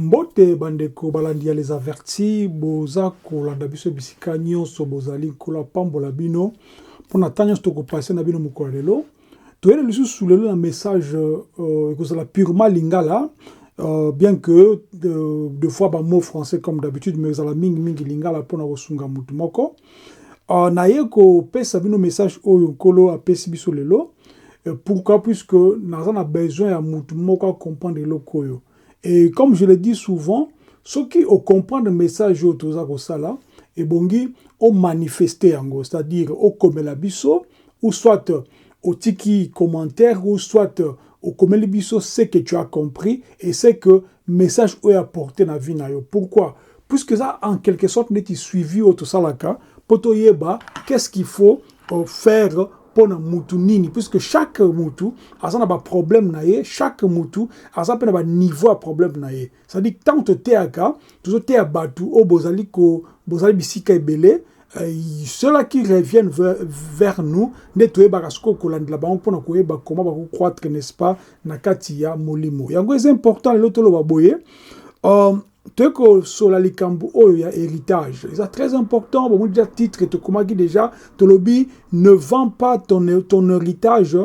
Mbote bandeko balandia les avertis boza kolanda biso bisika nyonso bozali kola pambola bino pona tanya stoko passer na bino mokolo lelo toyele lisusu lelo na message ekozala purement lingala bien que deux fois ba mot français comme d'habitude mais ezala mingi lingala pona kosunga mutu moko na yeko pesa bino message oyo kolo apesi biso lelo pourquoi puisque naza na besoin ya mutu moko comprendre lokoyo. Et comme je le dis souvent, ceux qui ont compris le message là, et bongi ont manifesté en gros, c'est-à-dire au comme la biso, ou soit au tiki commentaire, ou soit au comme le biso, c'est que tu as compris et c'est que message est apporté dans la vie. Pourquoi? Puisque ça, en quelque sorte, n'est suivi au tout ça là, pour te yeba, qu'est-ce qu'il faut faire pour mutu nini, puisque chaque mutu a un problème naie, chaque mutu a un niveau à problème naie. C'est-à-dire que tant que tu es à cas, tu es à batu, au bozali bisika ebele, ceux-là qui reviennent vers nous, nettoyer barasko kolandi la banque pour nous comment croître, n'est-ce pas, nakatia molimo. Yango c'est important l'autre lo baboye. Teko sur la likambu oyo ya héritage, c'est très important. Bon, déjà titre te comment déjà te lobby ne vend pas ton héritage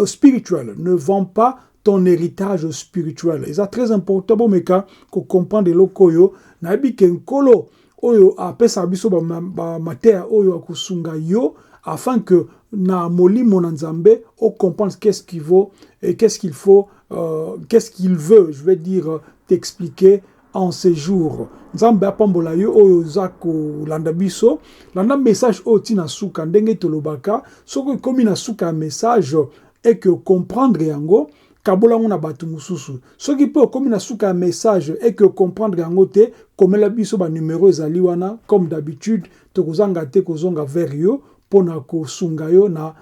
spirituel, ne vend pas ton héritage spirituel. C'est très important bon meka ko comprendre lokoyo na bi ken kolo oyo a pesa biso ba mater oyo akusunga yo afin que na molimo na nzambe o comprendre qu'est-ce qu'il vaut et qu'est-ce qu'il faut qu'est-ce qu'il veut, je vais dire t'expliquer en ces jours. Nzambe apambola yo oyo zako landa biso, landa message o tina suka ndenge tolobaka, soko komi na suka message et que comprendre yango kabola ngona batu mususu. Soki pe komi na suka message et que comprendre yango te komela biso ba numéro ezali wana comme d'habitude tokozanga te kozonga vers yo pona ko sunga yo na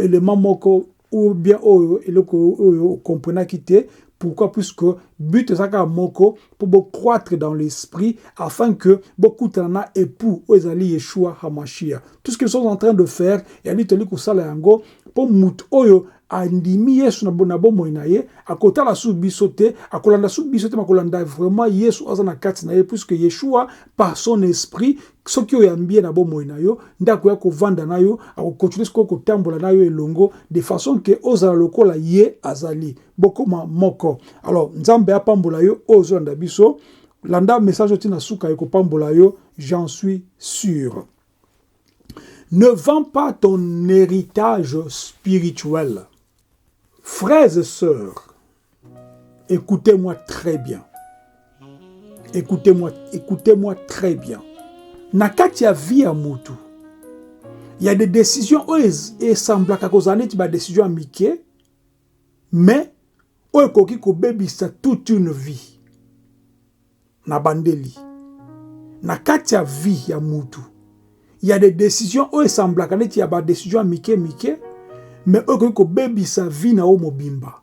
élément moko ou bien oyo eloko oyo comprena kité. Pourquoi? Puisque but est moko pour croître dans l'esprit afin que beaucoup d'entre époux Ezali Yeshua Hamashia. Tout ce qu'ils sont en train de faire et ali toli kusala yango pour mut oyo andimi Yesu na bonabo moinaye akota la subisote akolanda subisote makolanda vraiment Yesu azana kati na ye puisque Yeshua par son esprit soki oyambie na bo moinayo ndako ya kovanda nayo akokontinue ko kotambola nayo elongo de façon que ozala lokola ye azali bokoma moko. Alors nzambe apambola yo ozonda biso landa message tina suka eko pambola yo, j'en suis sûr. Ne vends pas ton héritage spirituel. Frères et sœurs, écoutez-moi très bien. Écoutez-moi très bien. Nakati ya vie à mutu. Il y a des décisions et semble que kozane ti ba décision amike, mais o koki ko bebisa toute une vie. Na bandeli. Nakati ya vie ya mutu. Il y a des décisions où il semble qu'il y a des décisions amike, mais où ko baby sa vie na o mobimba.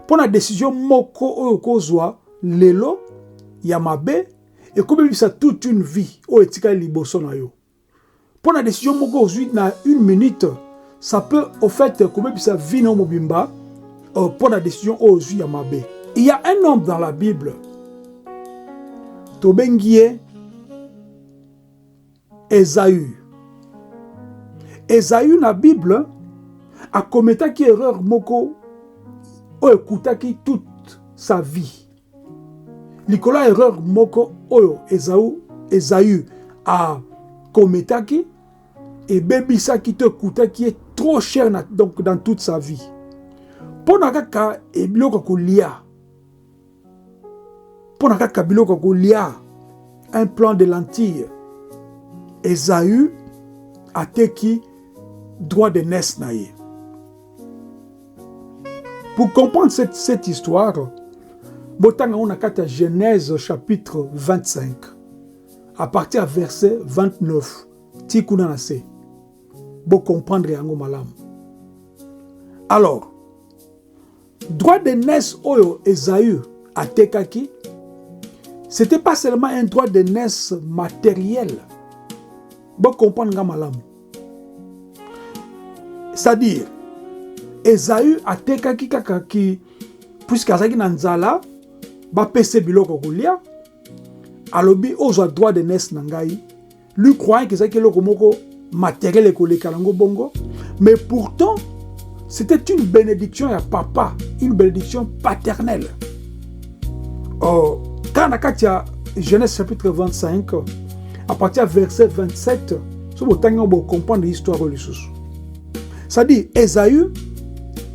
Pour la décision moko o kozwa lelo ya mabe et ko baby sa toute une vie o etika liboso na yo. Pour la décision moko ozwi na une minute, ça peut au fait ko baby sa vie na o mobimba pour la décision o ozwi ya mabe. Il y a un homme dans la Bible. Tobengie Esaü. Esaü na Bible a commetaki erreur moko o ekutaki toute sa vie. Likola erreur moko oyo Esaü a commetaki et bebisaki to ekutaki est trop cher donc dans toute sa vie. Pona kaka ebiloko kolia. Pona kaka biloko kolia un plan de lentilles. Esaü a teki droit de naissance naïe. Pour comprendre cette histoire, botanga on a kata Genèse chapitre 25 à partir du verset 29 tikuna na se bo comprendre yango malam. Alors droit de naissance oyo Esaü a tekaki, c'était pas seulement un droit de naissance matériel. Bon comprendre nga malam. C'est-à-dire Esaü a tekaki kaka ki puisque azaki na nzala bapese biloko kolia alobi ozwa droit de naissance na ngai lui croyant que ça que eloko moko matériel ekoleka nango bongo mais pourtant c'était une bénédiction à papa, une bénédiction paternelle. Oh, quand on a Genèse chapitre 25, à partir du verset 27, on va comprendre l'histoire de l'Issus. Ça dit, Ésaü,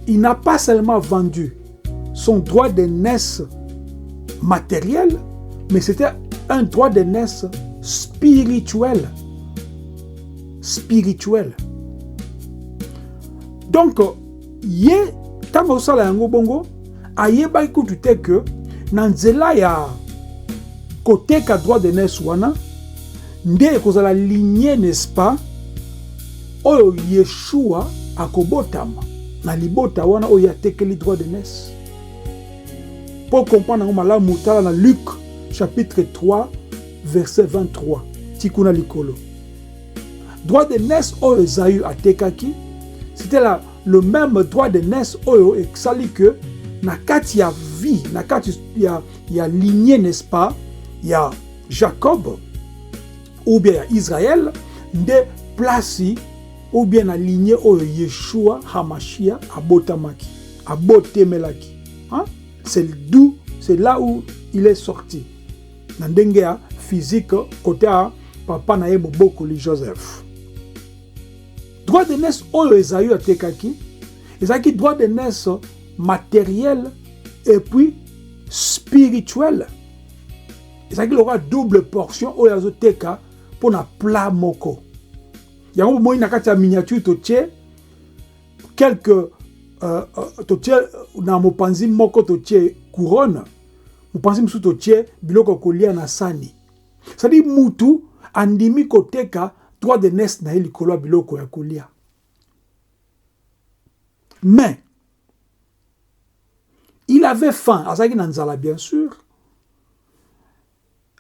il n'a pas seulement vendu son droit de naissance matériel, mais c'était un droit de naissance spirituel. Spirituel. Donc, ye tango sala yango bongo ayeba ikutu te que na nzela ya koteka droit de naissance wana nde kozala lignée n'est-ce pas oyo Yeshua akobotama na libota wana oyo atekeli droit de naissance. Pour comprendre ngo malamu tala na Luc chapitre 3 verset 23 tikuna likolo droit de naissance oyo Ésaü atekaki c'était le même droit de naissance oyo exali que na kati ya vie na kati ya lignée n'est-ce pas ya Jacob ou bien ya Israël nde place ou bien na lignée oyo Yeshua Hamashia abotemelaki hein? C'est là où il est sorti na ndenge ya physique côté ya papa na ye boboko li Joseph. Droit de naissance oyo Ésaü atekaki ezalaki droit de naissance matériel et puis spirituel. Ezalaki lokola double portion oyo azoteka pour na plat moko. Yango moi na kati ya miniature totie quelques totie na mopanzi moko totie couronne mopanzi mosusu totie biloko kolia na sani. C'est-à-dire mutu andimi koteka droit de naissance na likolo biloko ya kolia. Mais il avait faim, azaki nanzala bien sûr.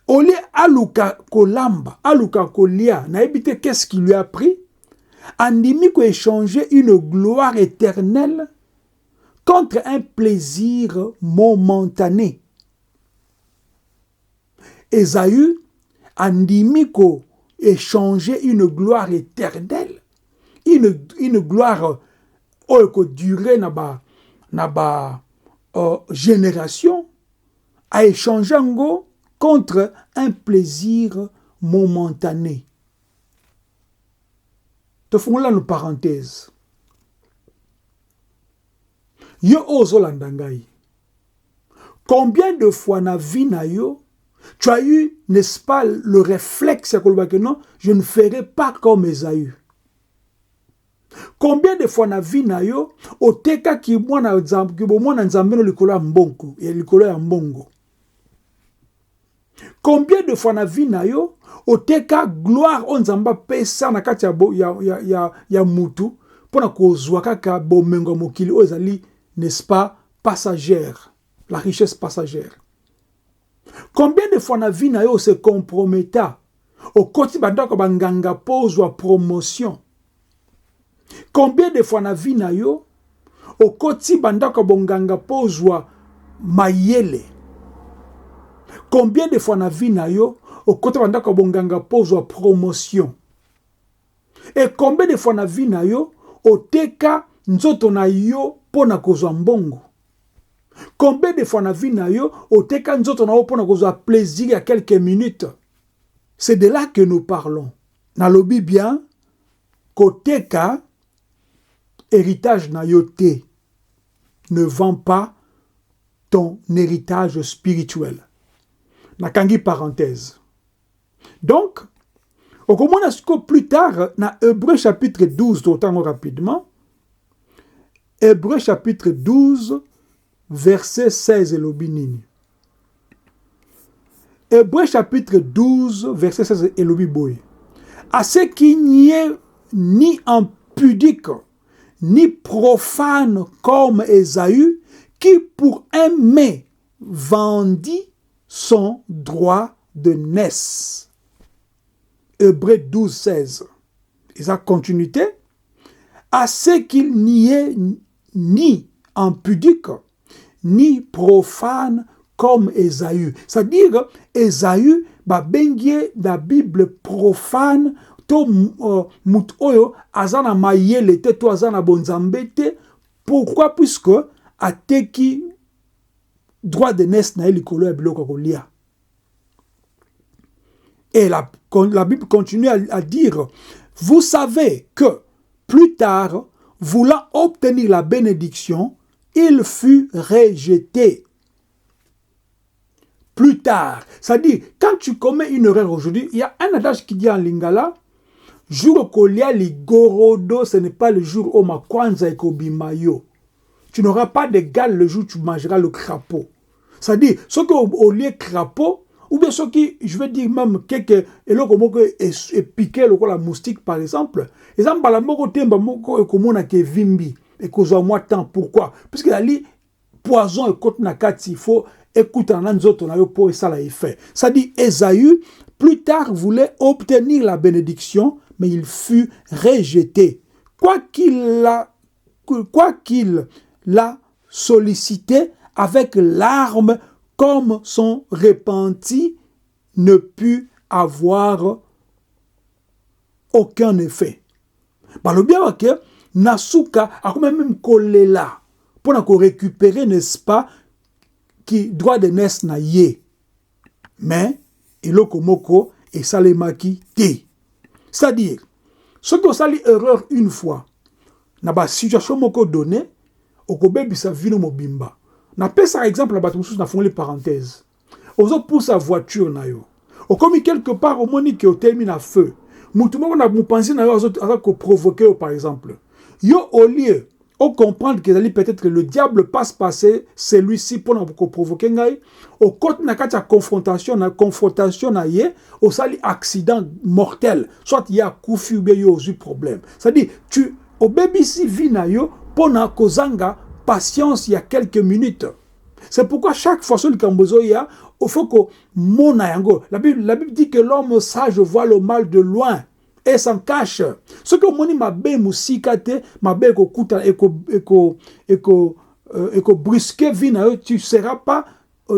Olé aluka kolamba, aluka kolia, na ebite qu'est-ce qui lui a pris? Andimi ko échanger une gloire éternelle contre un plaisir momentané. Ésaü andimi ko échanger une gloire éternelle, une gloire qui durer na ba génération, à échanger contre un plaisir momentané. Te faisons là une parenthèse. Yo ozolandangai. Combien de fois na vie na yo tu as eu, n'est-ce pas, le réflexe que non, je ne ferai pas comme Ésaü. Combien de fois na vie na yo, oteka ki mwana nzambe no likolo ya mbongo, ya likolo ya mbongo. Combien de fois na vie na yo, oteka gloire on nzamba pesa na kati ya mutu, pona kozwa kaka bomengo mokili ozali, n'est-ce pas, passagère, la richesse passagère. Combien de fois na vie na yo se comprometa au koti bandako banganga pozwa promotion. Combien de fois na vie na yo au koti bandako bonganga pozwa mayele. Combien de fois na vie na yo au koti bandako bonganga pozwa promotion. Et combien de fois na vie na yo oteka nzoto na yo pona kozwa mbongo. Combien de fois na vie na yo oteka nzoto na yo pona kozwa plaisir à quelques minutes. C'est de là que nous parlons. Na lobi bien koteka héritage na yo te. Ne vends pas ton héritage spirituel. Nakangi parenthèse. Donc, on commence plus tard dans Hébreux chapitre 12, d'autant rapidement. Hébreux chapitre 12, verset 16 et l'obinini. Hébreux chapitre 12, verset 16 et l'obiboy. À ce qu'il n'y ait ni impudique, ni profane comme Ésaü, qui pour un mets vendit son droit de naissance. Hébreux 12, 16. Et sa continuité. À ce qu'il n'y ait ni impudique, ni profane comme Esaü. C'est-à-dire, Esaü, bengie la Bible profane, to mut oyo, azana mayele te, to azana bonzambe te. Pourquoi? Puisque, ateki droit de naissance na likolo ya biloko kolia. Et la Bible continue à dire, vous savez que plus tard, voulant obtenir la bénédiction, il fut rejeté. Plus tard. C'est-à-dire, quand tu commets une erreur aujourd'hui, il y a un adage qui dit en lingala, jour kolia ligorodo, ce n'est pas le jour où ma kwanza ekobimayo. Tu n'auras pas d'égal le jour où tu mangeras le crapaud. C'est-à-dire, ce qui au lieu crapaud, ou bien ce qui, je vais dire même, quelques, et là, comme est piqué, la moustique, par exemple, et ça, la moko temba moko, et comme on a ke vimbi, et qu'on a moins temps. Pourquoi? Parce que la li, poison et côte nakati, il faut écouter un autre, on a eu pour ça l'a effet. Ça dit, Esaü, plus tard, voulait obtenir la bénédiction, mais il fut rejeté. Quoiqu'il l'a sollicité avec larmes, comme son repenti ne put avoir aucun effet. Le bien que Nasuka a quand même collé là pour récupérer, n'est-ce pas, qui droit de naissance na ye. Mais eloko moko et salemaki te. C'est-à-dire, ce qui sali erreur une fois, na ba situation moko donné, okobebi sa vino mobimba. Na pesa par exemple la bateau na fond les parenthèses. Ozo pour sa voiture na yo. O comme quelque part au monique au termine à feu. Moutumo na mu penser na yo ko provoquer par exemple. Yo au lieu on comprendre que peut-être le diable passe passer celui-ci pour provoquer ngai au côté na kati confrontation na ye au sali accident mortel soit il y a kufi ou bien yo eu problème. C'est-à-dire tu au baby si vina yo pour na kozanga patience il y a quelques minutes. C'est pourquoi chaque fois sur le Kambozo, il faut que mon yango. La Bible dit que l'homme sage voit le mal de loin et s'en cache. Ce que moni mabe musikate, mabe ko kuta eko brusque vina, tu seras pas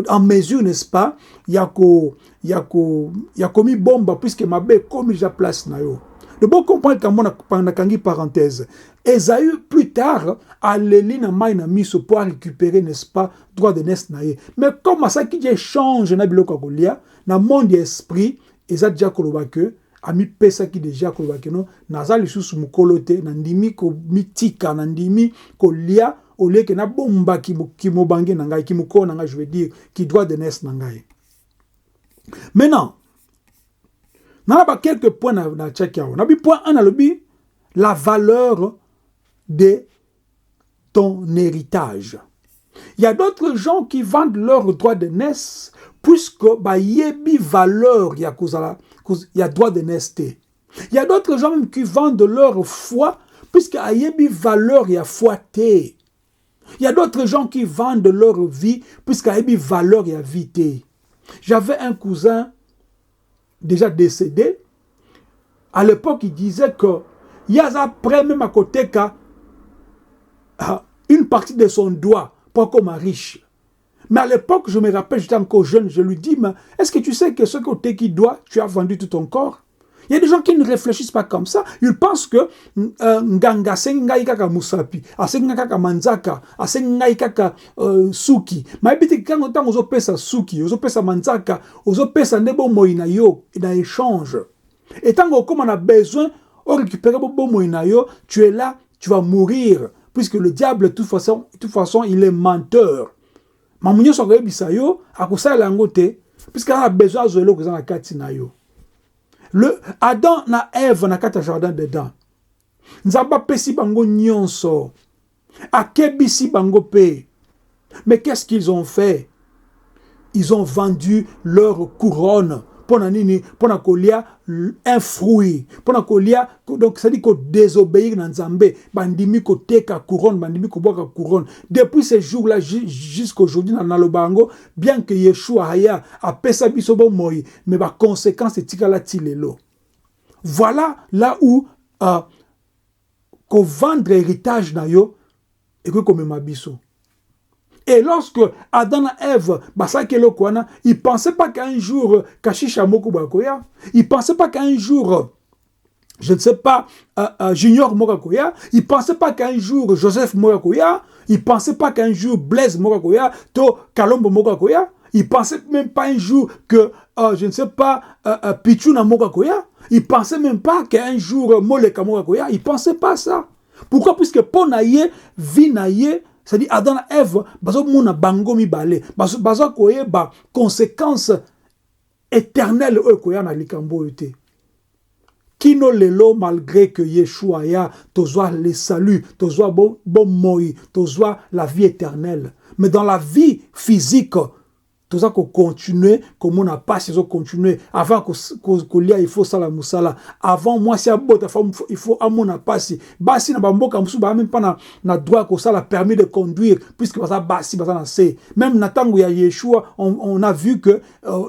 en mesure, n'est-ce pas? Yako mi bomba puisque mabe comme déjà place na yo. De bon comprendre quand on a kangi parenthèse. Esaü plus tard a leli na mai na miso pour récupérer, n'est-ce pas, droit de naissance na ye. Mais comme ça qui change na biloko kolia na monde esprit eza déjà koloba que ami pesa qui déjà koloba que non naza lisusu mukolote na ndimi ko mitika na ndimi kolia au lieu que na bomba ki mo bangi na ngai ki muko na ngai, je veux dire qui droit de naissance na ngai. Maintenant on a quelques points dans check out. On a point 1 à l'objet, la valeur de ton héritage. Il y a d'autres gens qui vendent leur droit de naissance puisque yebi valeur il y a droit de naissance. Il y a d'autres gens même qui vendent leur foi puisque yebi valeur il y a foi té. Il y a d'autres gens qui vendent leur vie puisque yebi valeur il y a vie té. J'avais un cousin déjà décédé. À l'époque, il disait que il y a après même à côté une partie de son doigt pas comme un riche. Mais à l'époque, je me rappelle, j'étais encore jeune, je lui dis, mais est-ce que tu sais que ce côté qui doit, tu as vendu tout ton corps? Il y a des gens qui ne réfléchissent pas comme ça. Ils pensent que nganga sengai kaka musapi, asenga kaka manzaka, asenga kaka suki. Mais habite quand on ozo pesa suki, ozo pesa manzaka, ozo pesa nebo moina yo, na échange. Et tant qu'on a besoin, on récupère bo moina yo, tu es là, tu vas mourir, puisque le diable de toute façon, il est menteur. Mamunyo so rebisa yo, akosa langote, puisqu'il a besoin de lo que na kati na yo. Le Adam na Ève na kata jardin dedans. Nzaba pesi bango nyonso. Akebisi bango pe. Mais qu'est-ce qu'ils ont fait? Ils ont vendu leur couronne pour na kolia un fruit. Pour na kolia donc ça dit que désobéir na Nzambe, bandimi ko teka couronne, bandimi ko boka couronne. Depuis ce jour-là jusqu'à aujourd'hui na lobango, bien que Yeshua haya a pesa biso bo moi, mais ba conséquence etikala tilelo. Voilà là où ko vendre héritage na yo et que comme mabiso. Et lorsque Adam et Ève, ils ne pensaient pas qu'un jour, Kashisha Moko Bakoya, ils ne pensaient pas qu'un jour, je ne sais pas, Junior Morakoya, ils ne pensaient pas qu'un jour, Joseph Morakoya, ils ne pensaient pas qu'un jour, Blaise Morakoya, To Kalombo Morakoya, ils ne pensaient même pas un jour que, je ne sais pas, Pichuna Morakoya, ils ne pensaient même pas qu'un jour, Moleka Morakoya, ils ne pensaient pas ça. Pourquoi? Puisque pour naïe, vie naïe, c'est-à-dire Adam et Ève, bazo mona bango mi balé, bazo koye ba conséquences éternelles eux koya na likambo yote. Kino lelo malgré que Yeshua ya tozwa le salut, tozwa bon moi, tozwa la vie éternelle. Mais dans la vie physique, tozwa ko continuer comme on a pas si continuer avant que lia il faut ça la musala. Avant moi si abota il faut amona passi. Basi na bamboka musu ba même pas na droit que ça la permis de conduire puisque ça basi ba na c'est. Même na tango ya Yeshua, on a vu que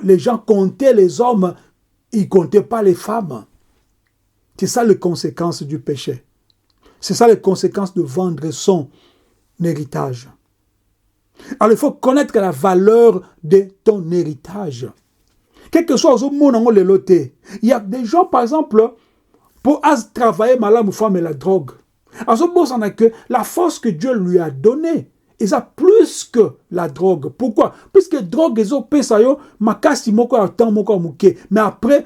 les gens comptaient les hommes, ils comptaient pas les femmes. C'est ça les conséquences du péché. C'est ça les conséquences de vendre son héritage. Alors il faut connaître la valeur de ton héritage. Quel que soit le monde, il y a des gens, par exemple, pour travailler malade ou femme et la drogue. Alors on a que la force que Dieu lui a donnée, et ça plus que la drogue. Pourquoi? Puisque drogue, ils ont payé ça, makasi moko a temps moko muke. Mais après,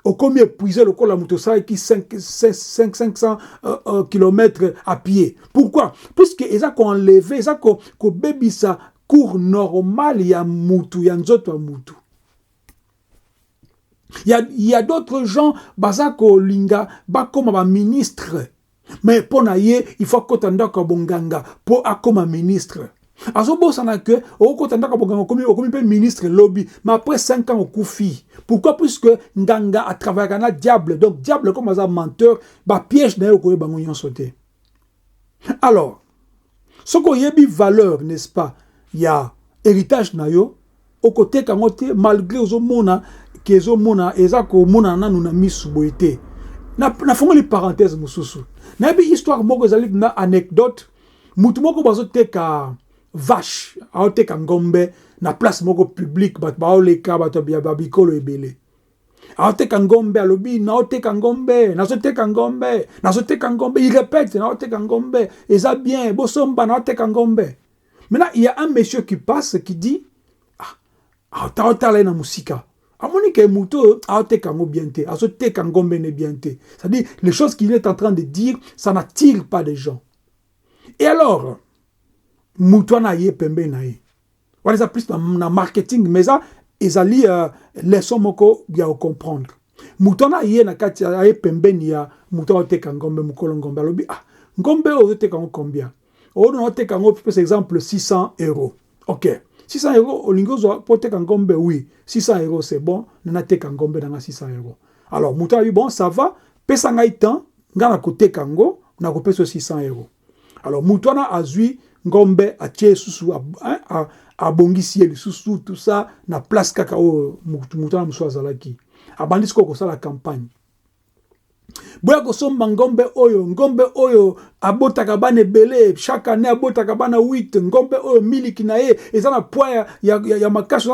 au combien épuisé le col la moto qui 500 km à pied. Pourquoi? Puisque ils ont enlevé, ils ont ko baby ça cours normal ya mutu ya nzoto mutu. Il y a d'autres gens bazako linga ba comme ba ministre. Mais pour naïe, il faut que tu aies bonganga pour comme ministre. Alors, bon, ça n'a que, au côté d'un comme ministre lobby, mais après 5 ans au koufi. Pourquoi? Puisque Nganga a travaillé avec un diable. Donc, diable comme un menteur, bah piège n'a eu bangoyon sauté. Alors, ce qu'on y a une valeur, n'est-ce pas? Il y a héritage nayo, au côté quand on malgré aux mona, qu'ils ont mona, et ça qu'on mona n'a nous n'a mis sous boité. Na fongo les parenthèses mususu. Na bi histoire moko zali na anecdote. Mutu moko bazo teka vache, a teka ngombe na place moko publique bat ba oleka bat ba bikolo ebele. A teka ngombe alobi na teka ngombe, na zo teka ngombe, na zo teka ngombe, il répète na teka ngombe, et ça bien, bosomba na teka ngombe. Maintenant, il y a un monsieur qui passe qui dit ta ta na musika. Amoni ke muto aotekango bienté, azotekango mbene bienté. C'est-à-dire les choses qu'il est en train de dire, ça n'attire pas des gens. Et alors, muto na ye pembe na ye. On les a plus dans marketing, mais ça ezali leçon moko ya comprendre. Muto na ye na kati ya pembe ni ya muto aotekango mbe mukolo ngombe alobi ngombe ozotekango combien? On otekango par exemple 600 €. OK. 600 €, au lingozo, pour te kangombe, oui. 600 €, c'est bon. Nana te kangombe dans 600 €. Alors, mouta dit, bon, ça va. Pesa ngai temps, ngana kote kango, na ko peso 600 €. Alors, mouta na azui, ngombe, a tche susu, a bongisi, susu, tout ça, na place kakao, mouta na moussa zalaki. A bandis ko ça la campagne. Boya kosomba ngombe oyo abotaka bana belé chaque année abotaka bana 8 ngombe oyo miliki na ye eza na poids ya makashi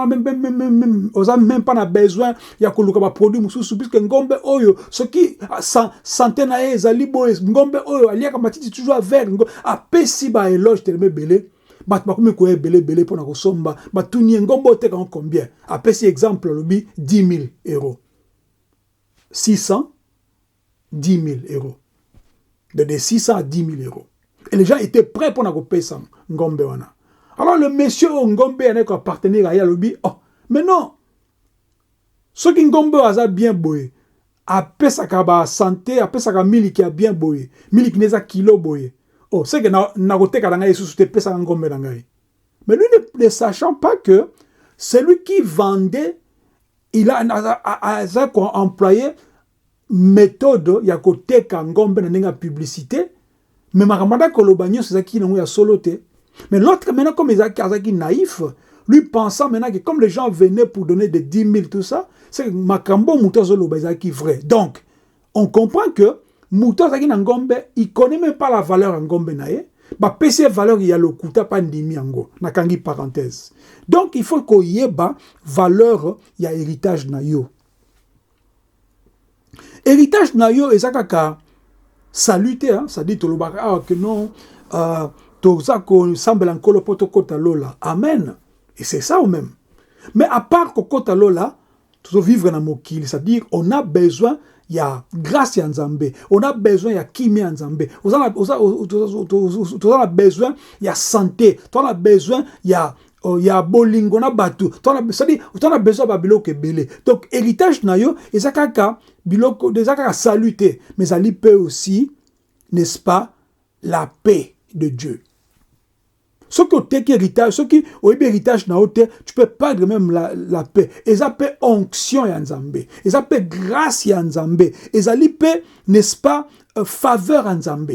oza même pas na besoin ya koluka ba produit mususu puisque ngombe oyo soki santé na ye ezali boye ngombe oyo aliaka matiti toujours vert apesi ba éloge tellement belé bat bakumi ko belé pona kosomba batuni ngombe oteka combien apesi exemple lobi 10 000 €. 600 10 000 €. De 600 à 10 000 €. Et les gens étaient prêts pour nous payer ça. Ngombe wana. Alors le monsieur Ngombe a appartenir à Yalobi. Oh, mais non. Ce qui Ngombe a bien boye. Après ça kaba santé, après ça mili qui a bien boye. Mili qui n'est kilo boye. Oh, c'est que na kote kadanga Yesu te pesa Ngombe dangai. Mais lui ne sachant pas que celui qui vendait, il a employé méthode ya koteka ngombe na ninga publicité mais makamada kolobanyo c'est ça qui n'a soloté mais l'autre maintenant comme Isaac naïf lui pensant maintenant que comme les gens venaient pour donner des 10 000 tout ça c'est makambo mutozo loba qui vrai donc on comprend que mutozo qui na ngombe il connaît même pas la valeur en ngombe nae ba pese valeur ya lokuta pa ndimi yango na kangi parenthèse. Donc il faut ko yeba valeur ya héritage na yo. Héritage na yo ezakaka saluté, hein, ça dit tolobaka ah que non toza ko semble encore poto kota lola. Amen. Et c'est ça ou même. Mais à part ko kota lola, tu vivre dans mokili, c'est-à-dire on a besoin il y a grâce ya Nzambe, on a besoin il y a kimi ya Nzambe, on a besoin il y a santé, on a besoin il y a bolingo na batu, c'est-à-dire on a besoin de biloko belé. Donc héritage na yo ezakaka biloko ezakaka saluté, mais ali peut aussi, n'est-ce pas, la paix de Dieu. Ce côté qui héritage, ce qui au héritage na ote, tu peux perdre même la paix. Et ça peut onction ya Nzambe. Et ça peut grâce ya Nzambe. Et ça peut, n'est-ce pas, faveur ya Nzambe.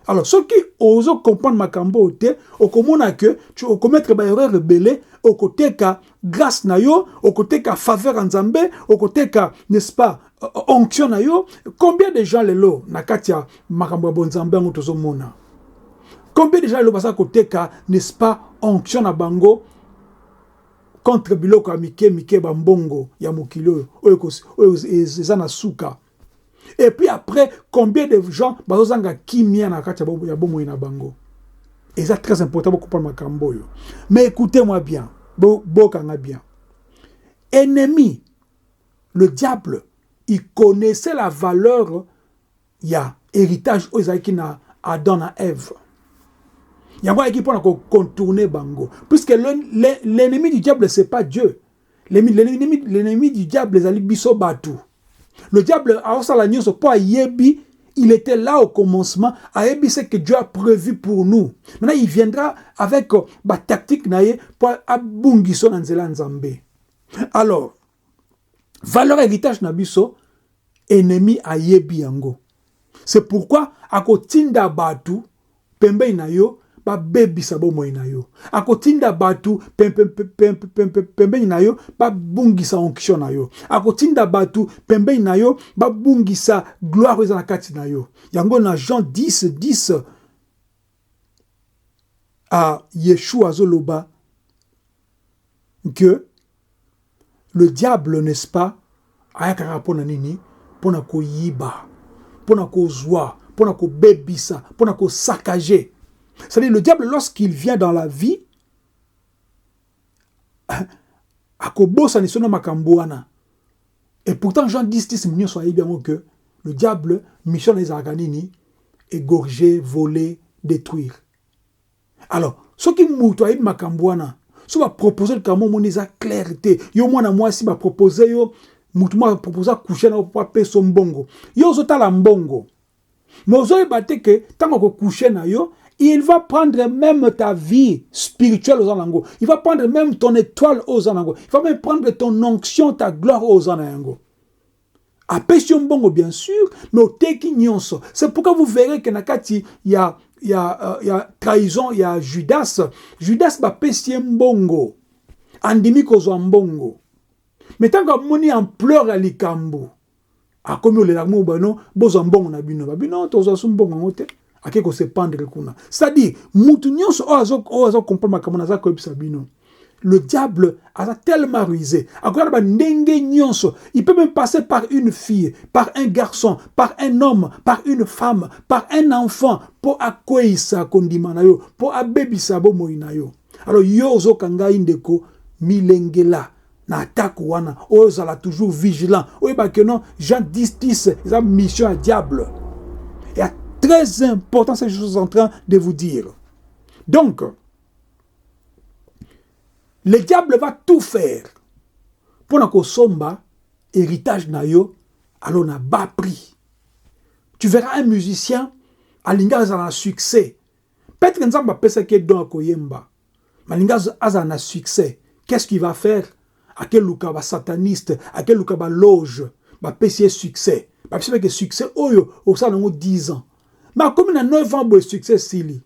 Alors, ce qui osent comprendre makambo ote, au komona que tu au commettre ba erreur rebelle, au côté ka grâce na yo, au côté ka faveur ya Nzambe, au côté ka, n'est-ce pas, onction na yo. Combien de gens lelo na katia makambo bon Nzambe ngotozo mona? Combien de gens le passent à côté, n'est-ce pas, onction à bango contre biloko mike bambongo ya mokilo ezana suka. Et puis après, combien de gens bazozanga kimia na kati ya bomo na bango. Et c'est très important pour comprendre makambo yo. Mais écoutez-moi bien, bokanga bien. Ennemi, le diable, il connaissait la valeur ya héritage aux na Adam et Ève. Il y a un qui peut contourner Bango. Puisque l'ennemi du diable, ce n'est pas Dieu. L'ennemi du diable, c'est Biso Batu. Le diable, il était là au commencement. C'est que Dieu a prévu pour nous. Maintenant, il viendra avec la tactique pour abungiso dans Nzambe. Alors, valeur héritage Nabiso, ennemi a yebi yango. C'est pourquoi, à kotinda Batu, pembe inayo, ba baby sabo moinayo akotinda batu pembe nayo ba bungisa onction nayo akotinda batu pembe nayo ba bungisa gloire za kati nayo yango na Jean 10 à Yeshua zoloba que le diable, n'est-ce pas, ayaka pona nini pona ko yiba pona ko zwa pona ko bebisa pona ko saccager. C'est-à-dire, le diable, lorsqu'il vient dans la vie, et pourtant, Jean 10, que le diable, mission les arganini, égorger, voler, détruire. Alors, ce qui m'a dit, ce va proposer le camo, mon clarté. Yo, moi, si va proposer, yo, m'a proposé coucher dans le pape son bongo. Yo, zota la mbongo. Mais vous avez que, tant que coucher na yo, il va prendre même ta vie spirituelle aux anango. Il va prendre même ton étoile aux anango. Il va même prendre ton onction, ta gloire aux anango. A Pession Bongo, bien sûr, mais au Teki Nyonso. C'est pourquoi vous verrez que Nakati, il y a trahison, il y a Judas. Judas va Pession Bongo. Andimi Kozo Mbongo. Mais tant que moni en pleure à l'ikambo. A comme le larmo, bano, bozambongo na bino. Babino, tozo sumbongo ngote. Akeko se pendre kuna. C'est-à-dire, moutounions oazo comprendre comment ça ko sabino. Le diable a tellement rusé. Il peut même passer par une fille, par un garçon, par un homme, par une femme, par un enfant pour accueillir sa kondimanayo, pour abebisa bo moinayo. Alors yozo kanga indeko milengela na attaque wana, ozala toujours vigilant. Oui ba que non, Jean 10 ça mission à diable. Et très important, c'est ce que je suis en train de vous dire. Donc, le diable va tout faire pour que somba héritage nayo alors na bas prix. Tu verras un musicien alinga a succès. Peut-être que nzamba pesa ke don akoyemba. Malinga a succès. Qu'est-ce qu'il va faire? À quel luka ba sataniste, à quel luka ba loge, ba pesier succès. Ba pesier que succès oyo au ça nango 10 ans. Mais comme il y a 9 ans de succès, Sili.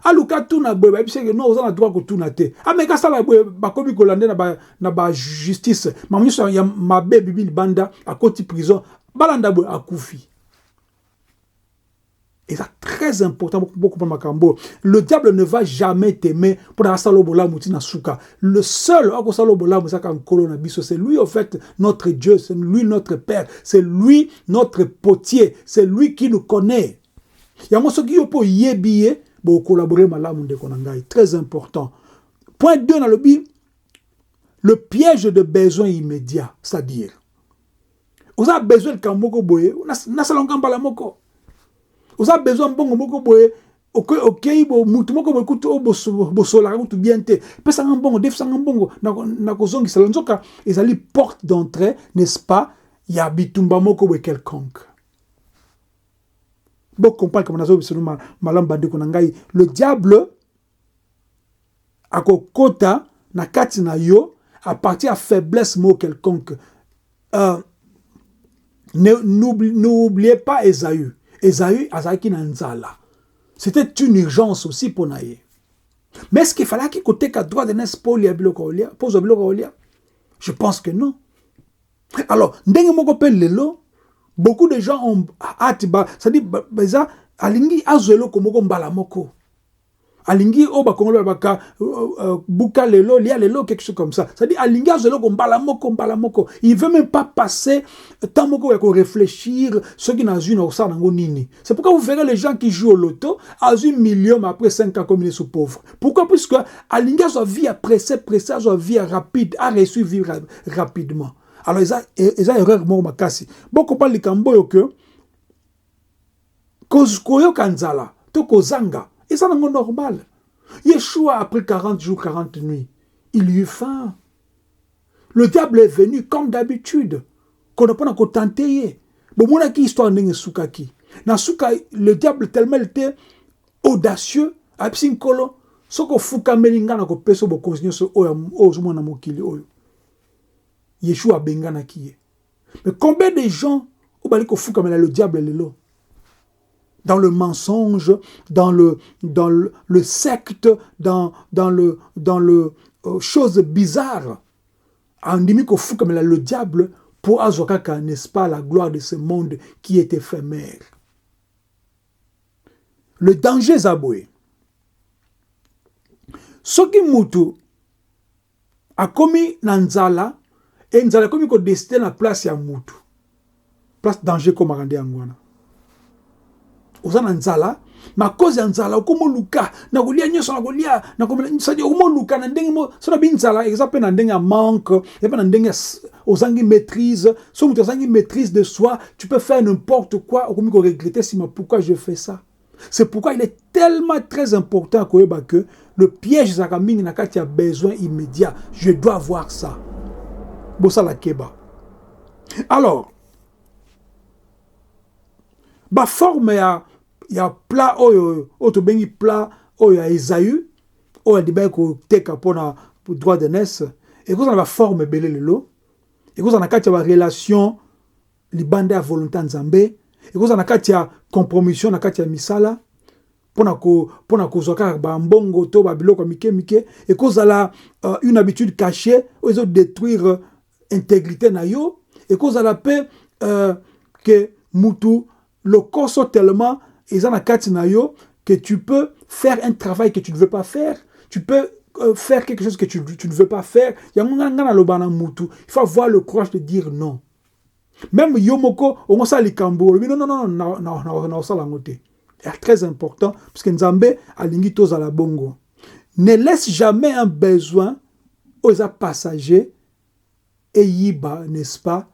Aluka tuna boy, ba biseke non oza na droit ko tuna te. Ameka sala boy ba komi ko lande na ba justice. Ma muso ya mabe bibi banda a koti prison. Balanda boy akufi. Et c'est très important pour comprendre Makambo. Le diable ne va jamais t'aimer pour la salobola moutina souka. Le seul, c'est lui, en fait, notre Dieu, c'est lui, notre Père, c'est lui, notre potier, c'est lui qui nous connaît. Il y a un qui peut y pour collaborer malamu de konangai. Très important. Point 2 dans le bi, le piège de besoin immédiat, c'est-à-dire, vous avez besoin de kamboko boye, na salonga mbala moko. Vous avez besoin de bon moko boye, ok, mutu moko boye kutu bosola kutu bien te. Pesa ngambongo, def ngambongo, na kozongi salonzoka, ezali porte d'entrée, n'est-ce pas? Ya bitumba moko boye quelconque. Bon, comprendre comme nazo bisono malam bande konangai, le diable akokota na kati na yo à partir à faiblesse mo quelconque. N'oubliez pas Esaü. Esaü azaki na nzala. C'était une urgence aussi pour naïe. Mais est-ce qu'il fallait qu'il côté qu'à droit de n'est-ce je pense que non. Alors, ndenge moko pe lelo, beaucoup de gens ont hâte, c'est-à-dire, ça, alingi azelo komoko mbala moko. Alingi oba kongolo baka buka lelo lia lelo quelque chose comme ça. C'est-à-dire alingi azelo ko mbala moko. Il veut même pas passer tant moko ya ko réfléchir ce qui n'a une osa nango nini. C'est pourquoi vous verrez les gens qui jouent au loto à 1 million mais après 5 ans comme ils sont pauvres. Pourquoi? Puisque alingi a vie à pressé, a vie rapide, a reçu vie rapidement. Alors ils ont erreur mo makasi. Beaucoup parlent de kamboyo que koyo kanzala to kozanga. Et ça, c'est normal. Yeshua, après 40 jours, 40 nuits, il eut faim. Le diable est venu comme d'habitude. Qu'on n'a pas encore tenté. Bon, mon qui histoire n'est soukaki. Dans souka, le diable tellement était audacieux, absinkolo, ce qu'on fout kamelinga na ko peso bo continuer ce oyo na mokili oyo. Yeshua bengana qui est. Mais combien de gens au bali ko fout kamela le diable lelo? Dans le mensonge, dans le secte, dans le chose bizarre. En dimi ko fou comme le diable pour azokaka, n'est-ce pas, la gloire de ce monde qui est éphémère. Le danger zaboué. Soki mutu a commis nanzala et nzala commis ko destiné la place ya mutu. Place danger comme arande angwana. Ozana nzala ma cause ya nzala okomo luka na kolia nyoso na kolia na komo sadi okomo luka na ndenge mo so na binzala exemple na ndenge ya manque et pas na ndenge ozangi maîtrise so mutu ozangi maîtrise de soi tu peux faire n'importe quoi okomi ko regretter si ma pourquoi je fais ça. C'est pourquoi il est tellement très important que le piège zakaming na kati a besoin immédiat. Je dois avoir ça. Bossa la keba. Alors ba forme ya plat oyo to bengi plat oyo ya Esaü oyo diba ko teka pona droit de naissance et que ça na ba forme belé lelo et que ça na kati ya relation libande ya volonté nzambe et que ça na kati ya compromission na kati ya misala pona ko zoka ba mbongo to ba biloko mike et que ça la une habitude cachée oyo détruire intégrité na yo et que ça la paix que mutu le corps sont tellement que tu peux faire un travail que tu ne veux pas faire. Tu peux faire quelque chose que tu ne veux pas faire. Il faut avoir le courage de dire non. Même Yomoko, on sait les cambo. Non, c'est très important parce que Nzambe a l'ingitos à la bongo. Ne laisse jamais un besoin aux passagers et yiba, n'est-ce pas?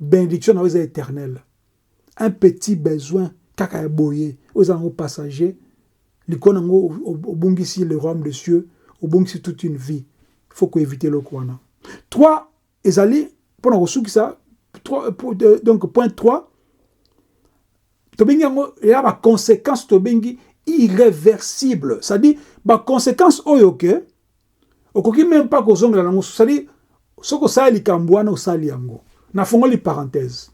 Bénédiction aux éternels. Un petit besoin, kaka boye, aux passagers, l'icône au bungisi le royaume des cieux, au bungisi toute une vie. Il faut qu'on évite le kwana. 3, ezali, pour ça, donc point 3, il y a une conséquence irréversible. C'est-à-dire, la conséquence oyoke, okoki même pas kozonga la nango, c'est-à-dire, ce que ça li kambwana ou ça li yango. Na fongo li parenthèse.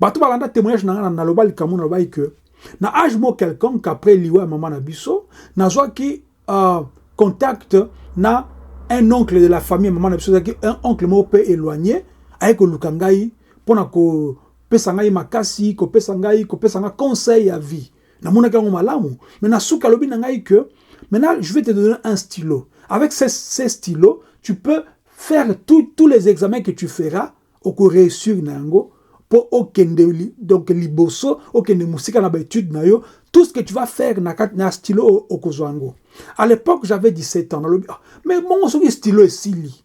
Bato balanda témoignage na loba li kamuna loba que na âge mo quelqu'un qu'après liwa maman na biso na zwa ki contact na un oncle de la famille maman na biso qui un oncle mo peu éloigné avec lukangai pona ko pesa ngai makasi, ko pesa nga conseil à vie. Na mona ka malamu. Mais na suka lobi na ngai que maintenant je vais te donner un stylo. Avec ces stylos, tu peux faire tous les examens que tu feras au cours réussir nango pour okende donc liboso, okende musika na ba étude na yo, tout ce que tu vas faire na stylo au kozwango. À l'époque, j'avais 17 ans. Mais mon stylo est sili.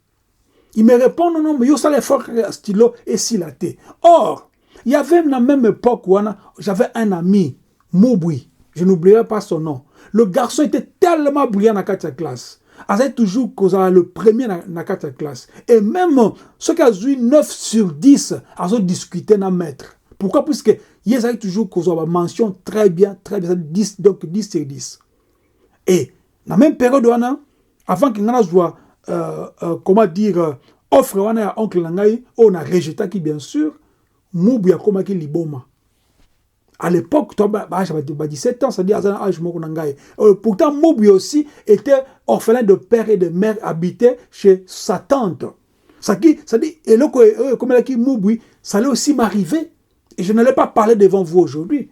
Il me répond non, mais yo ça l'effort stylo est silaté. Or, il y avait la même époque où j'avais un ami, Moubui, je n'oublierai pas son nom. Le garçon était tellement brillant dans la classe. Il avait toujours le premier dans la classe. Et même ceux qui ont eu 9 sur 10, ils ont discuté dans maître. Pourquoi? Parce qu'ils avaient toujours une mention très bien, 10, donc 10 sur 10. Et dans la même période, avant qu'il n'en soit, comment dire, offre à oncle Nangaï, on a rejeté qui, bien sûr, Moubou a comme qui liboma. À l'époque, j'avais 17 ans, c'est-à-dire à l'âge de pourtant, Moubou aussi était orphelin de père et de mère, habitait chez sa tante. Ça dit, et là, comme elle a dit Moubou, ça allait aussi m'arriver. Et je n'allais pas parler devant vous aujourd'hui.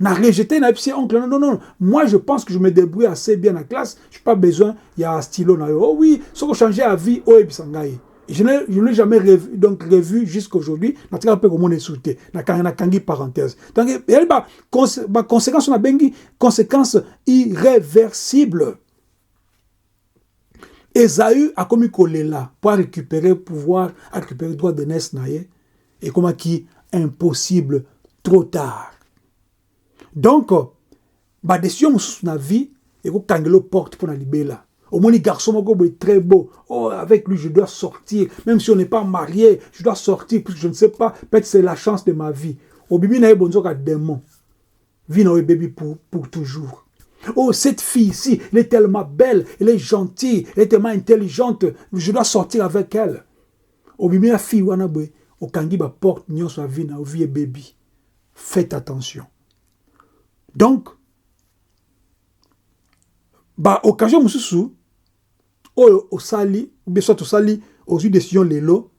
N'a rejeté, n'a pas oncle. Non. Moi, je pense que je me débrouille assez bien en classe. Je n'ai pas besoin, il y a un stylo. Oh oui, ça va changer la vie. Oh, et puis ça je ne l'ai jamais revu jusqu'à aujourd'hui. Je n'ai pas comment insulté. Je n'ai parenthèse. Donc, il y a des conséquences, conséquences irréversibles. Esaü a commis là pour récupérer le pouvoir, récupérer le droit de naissance. Et comment qui impossible trop tard. Donc, la décision de la vie, et que Kangelo porte pour la libérer. Au moins, les garçons est très beau. Oh, avec lui, je dois sortir. Même si on n'est pas marié, je dois sortir, parce que je ne sais pas, peut-être c'est la chance de ma vie. Au bibi, il y a un démon. Vie dans le bébé pour toujours. Oh, cette fille ici, elle est tellement belle, elle est gentille, elle est tellement intelligente, je dois sortir avec elle. Au bibi, la fille, au Kangi, porte, n'y a sa vie, na vie bébé. Faites attention. Donc, occasion mususu au sali ou bien soit au sali aux décisions lelo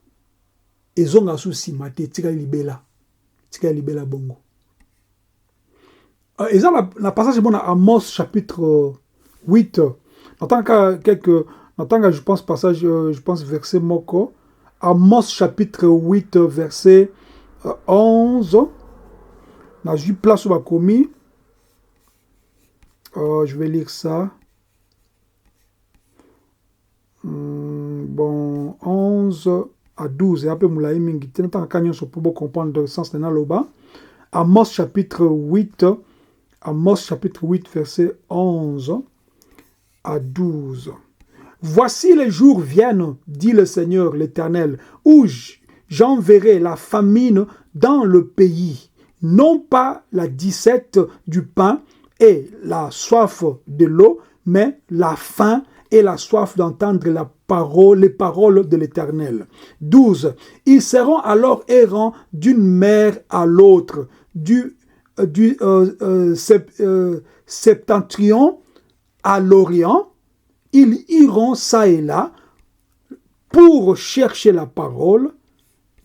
ezonga susi maté tika libela bongo. Et ça la passage bon à Amos chapitre 8 en tant que je pense passage je pense verset moko Amos chapitre 8 verset 11 na ju place ba commis. Je vais lire ça. Bon, 11 à 12. Et après, moulaï mingi. Tant qu'à nous pour comprendre le sens de l'oba. Amos chapitre 8. Amos chapitre 8, verset 11 à 12. Voici les jours viennent, dit le Seigneur l'Éternel, où j'enverrai la famine dans le pays. Non pas la disette du pain et la soif de l'eau, mais la faim et la soif d'entendre les paroles de l'Éternel. 12. Ils seront alors errants d'une mer à l'autre, du septentrion à l'orient. Ils iront ça et là pour chercher la parole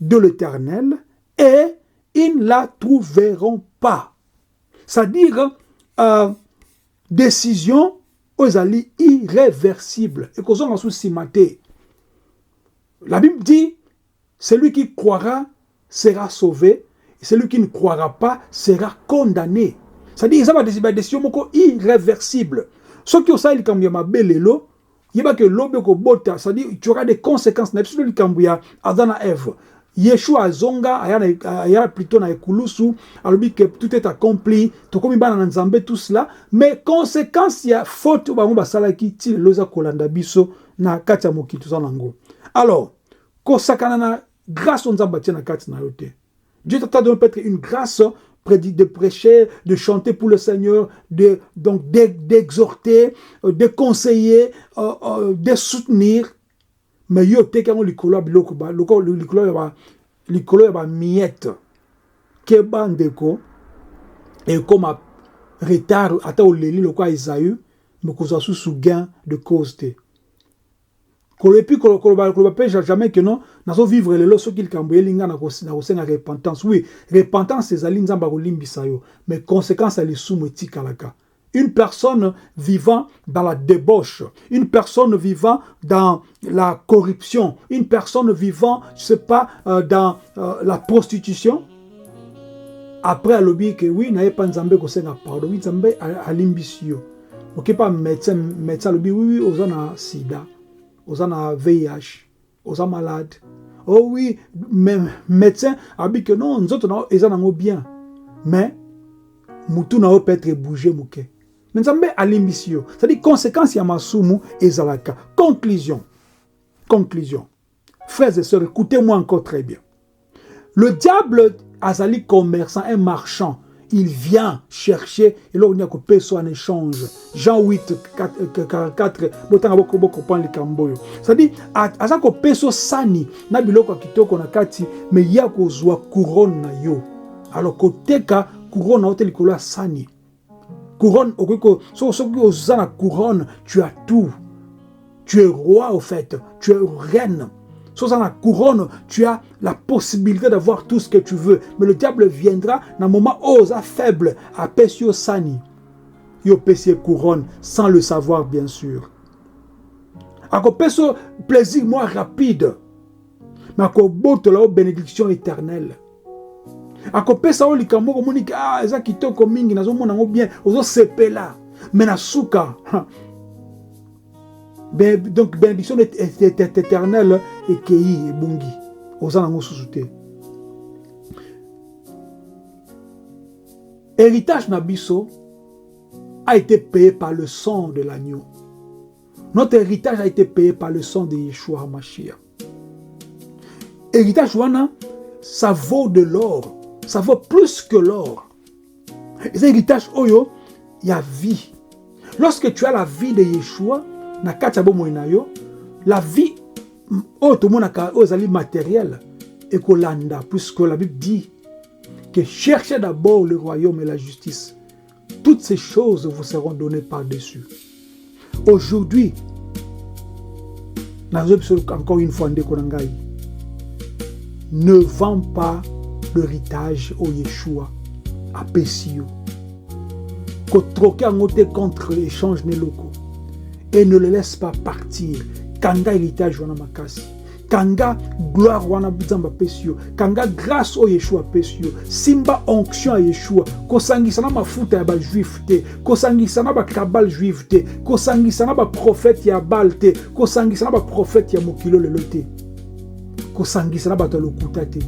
de l'Éternel et ils ne la trouveront pas. C'est-à-dire, décision aux alliés irréversibles. Et qu'on a sous maté. La Bible dit, celui qui croira sera sauvé, et celui qui ne croira pas sera condamné. C'est-à-dire, ça va des décisions irréversibles. Ceux qui ont ça, ils ont ma belle l'eau, il y a que l'eau, c'est-à-dire, tu auras des conséquences. Absolument, il y a Adana Ève. Yeshua azonga ayana plutôt na ekulusu alobi que tout est accompli to komi bana nzambe tout cela mais conséquence ya faute ba ngomba sala ki ti loza kolanda biso na kati ya mokitu za nango. Alors kosakana na grâce on nzamba tia na kati na yote. Dieu t'a donné peut-être une grâce de prêcher, de chanter pour le Seigneur, d'exhorter, de conseiller, de soutenir. Mais yo te kango likolo biloko ba likolo ya ba miette ke bandeko et comme retard ata oleli lokwa Isaïe me koza sous gain de cause te Et puis, jamais que non, nous vivre les lois qui na repentance. Oui, repentance, c'est ali nzamba kolimbisa yo. Mais conséquence, elle est soumise kalaka. Une personne vivant dans la débauche, une personne vivant dans la corruption, une personne vivant, je sais pas, dans la prostitution. Après, elle dit que oui, n'a pas nzambe kosenga pardon, oui, nzambe alimbisio. Ok, pas médecin, oui, oui, aux gens à sida. Aux gens VIH, aux gens malades. Oh oui, même médecin a dit que non, nous autres, ils en bien. Mais, moutou n'a pas être bougé, mouké. Mais ça me alimbisio. C'est-à-dire, conséquence, il y a masumu et zalaka. Conclusion. Frères et sœurs, écoutez-moi encore très bien. Le diable, azali commerçant, un marchand, il vient chercher, et là on y a coupé soit un échange. Jean 8, 44, c'est-à-dire, à coupé soit sani, na biloko kitoko na kati, mais il y a kozwa couronne na yo. Alors côté ka couronne na hôtel kola sani. Couronne, couronne, tu as tout. Tu es roi au fait, tu es reine. Sans la couronne, tu as la possibilité d'avoir tout ce que tu veux. Mais le diable viendra dans un moment osa faible à Pessio Sani. Yo Pessio couronne sans le savoir, bien sûr. À Pesso plaisir moi rapide. Mais à botte la bénédiction éternelle. À Pessa o likamo komunika ah eza kitoko mingi nazo mona ngo bien ozo sepela. Mais na suka. Donc, bénédiction éternelle et Kei et Bungi. Aux sous-souté. Héritage Nabiso a été payé par le sang de l'agneau. Notre héritage a été payé par le sang de Yeshua HaMashiach. Héritage Wana, ça vaut de l'or. Ça vaut plus que l'or. Les héritages Oyo, il y a vie. Lorsque tu as la vie de Yeshua, la vie matérielle et kolanda, puisque la Bible dit que cherchez d'abord le royaume et la justice. Toutes ces choses vous seront données par-dessus. Aujourd'hui, encore une fois, ne vends pas l'héritage au Yeshua à Pessio. Contre échange les locaux. Et ne le laisse pas partir. Kanga héritage wana makasi. Kanga gloire wana bizamba pesio. Kanga grâce au Yeshua pesio. Simba onction à Yeshua. Kosangisana mafuta ya ba juif te. Kosangisana ba kabal juif te. Kosangisana ba prophète ya bal te. Kosangisana ba prophète ya mokilo lelo te. Kosangisana ba tolokuta te.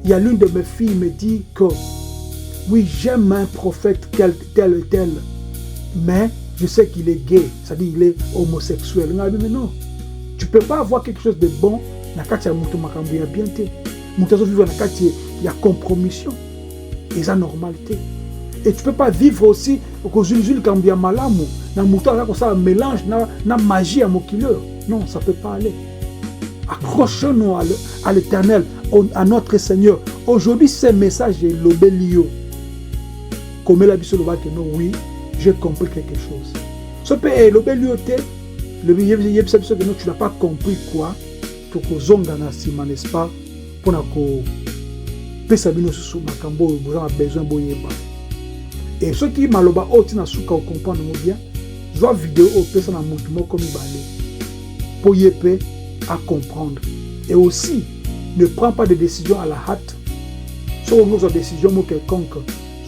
Il y a l'une de mes filles me dit que oui, j'aime un prophète tel et tel. Mais je sais qu'il est gay, c'est-à-dire qu'il est homosexuel. Mais non, tu ne peux pas avoir quelque chose de bon. Il y a compromission. Et ça, normalité. Et tu ne peux pas vivre aussi au mélange, na magie à Mokileur. Non, ça ne peut pas aller. Accrochons-nous à l'Éternel, à notre Seigneur. Aujourd'hui, ce message est l'obélio. Comme la Bible que non, oui. J'ai compris quelque chose. Ce pays, l'obélioté, tu n'as pas compris quoi. Tu n'as n'est-ce pas? Pour que Pesabino sous Makambo, vous avez besoin de boyeba. Et ceux qui maloba otina souka comprendre bien, vois vidéo au pesa na mouvement comme balé. Pour yépe à comprendre. Et aussi, ne prends pas de décision à la hâte. Sur nos décisions quelconque,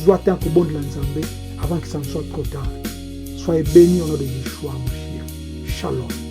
soit un bon de l'Anzambé. Avant que ça ne soit trop tard. Soyez bénis au nom de Yeshua, Mashiach. Shalom.